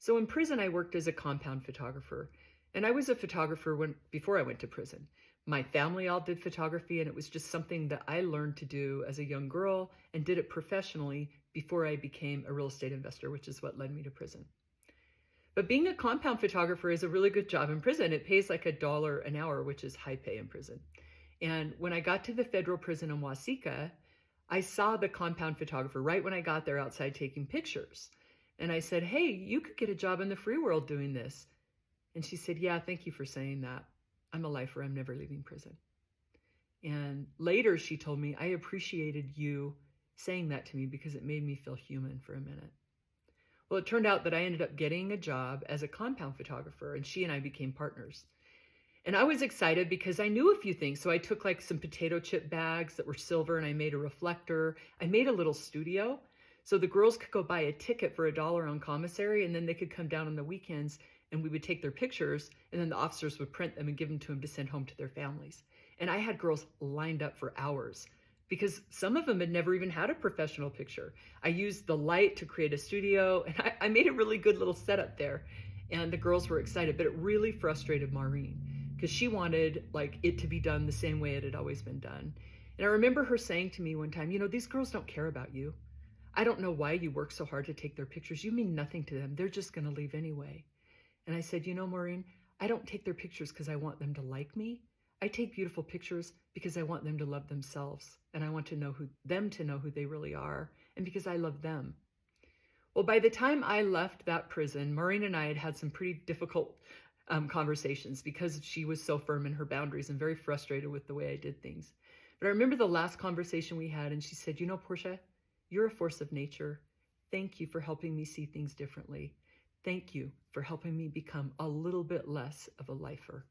So in prison, I worked as a compound photographer. And I was a photographer before I went to prison. My family all did photography, and it was just something that I learned to do as a young girl and did it professionally before I became a real estate investor, which is what led me to prison. But being a compound photographer is a really good job in prison. It pays like $1 an hour, which is high pay in prison. And when I got to the federal prison in Waseca, I saw the compound photographer right when I got there outside taking pictures. And I said, "Hey, you could get a job in the free world doing this." And she said, "Yeah, thank you for saying that. I'm a lifer. I'm never leaving prison." And later she told me, "I appreciated you saying that to me because it made me feel human for a minute." Well, it turned out that I ended up getting a job as a compound photographer, and she and I became partners. And I was excited because I knew a few things. So I took like some potato chip bags that were silver and I made a reflector. I made a little studio. So the girls could go buy a ticket for $1 on commissary, and then they could come down on the weekends and we would take their pictures, and then the officers would print them and give them to them to send home to their families. And I had girls lined up for hours because some of them had never even had a professional picture. I used the light to create a studio, and I made a really good little setup there. And the girls were excited, but it really frustrated Maureen because she wanted like it to be done the same way it had always been done. And I remember her saying to me one time, these girls don't care about you. I don't know why you work so hard to take their pictures. You mean nothing to them. They're just going to leave anyway. And I said, Maureen, I don't take their pictures because I want them to like me. I take beautiful pictures because I want them to love themselves. And I want to know them to know who they really are. And because I love them. Well, by the time I left that prison, Maureen and I had had some pretty difficult conversations because she was so firm in her boundaries and very frustrated with the way I did things. But I remember the last conversation we had, and she said, Portia, you're a force of nature. Thank you for helping me see things differently. Thank you for helping me become a little bit less of a lifer.